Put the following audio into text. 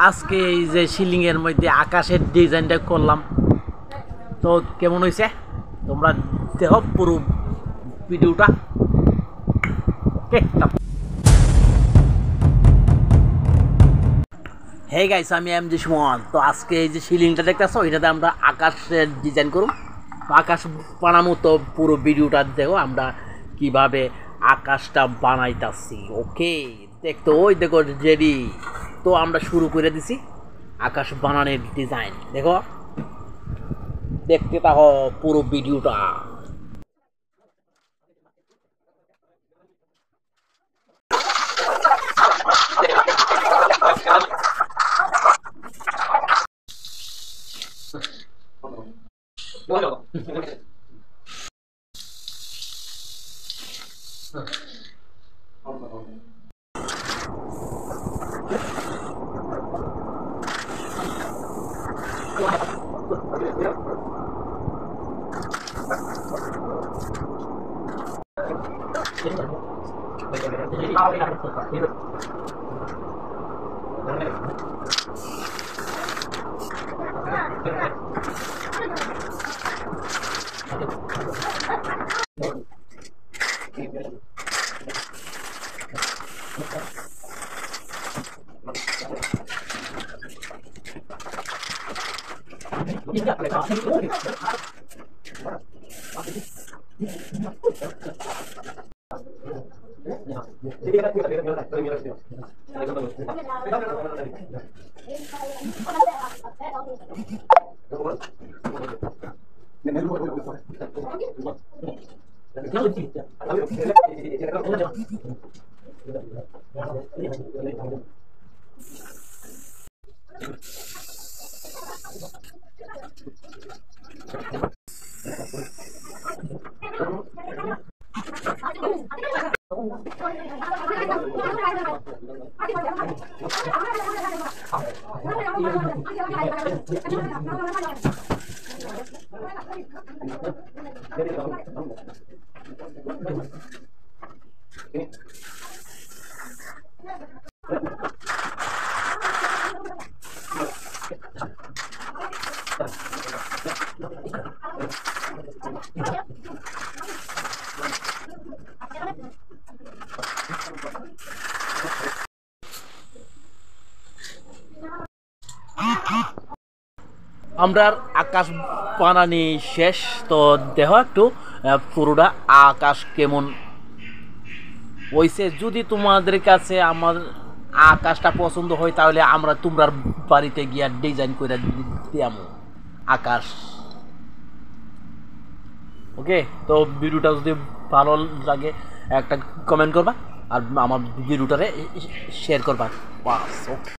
আজকে এই যে সিলিং এর মধ্যে আকাশের ডিজাইনটা করলাম, তো কেমন হয়েছে তোমরা দেখো পুরো ভিডিওটা। হে গাইস, আমি এম জি সুমন। তো আজকে এই যে সিলিংটা দেখতেছো, এটাতে আমরা আকাশের ডিজাইন করব। তো আকাশ বানাবো, তো পুরো ভিডিওটা দেখো আমরা কিভাবে আকাশটা বানাইতাছি। ওকে, দেখতো ওই দেখো রেডি। তো আমরা শুরু করে দিছি আকাশ বানানোর ডিজাইন। দেখো, দেখতে থাকো পুরো ভিডিওটা। আমরা আকাশ বানানি শেষ। তো দেখো একটু পুরোটা আকাশ কেমন হয়েছে। যদি তোমাদের কাছে আমার আকাশটা পছন্দ হয়, তাহলে আমরা তোমরা বাড়িতে গিয়া ডিজাইন করে দিয়াম আকাশ। ওকে, তো ভিডিওটা যদি ভালো লাগে একটা কমেন্ট করবা, আর আমার ভিডিওটারে শেয়ার করবা। বাস, ওকে।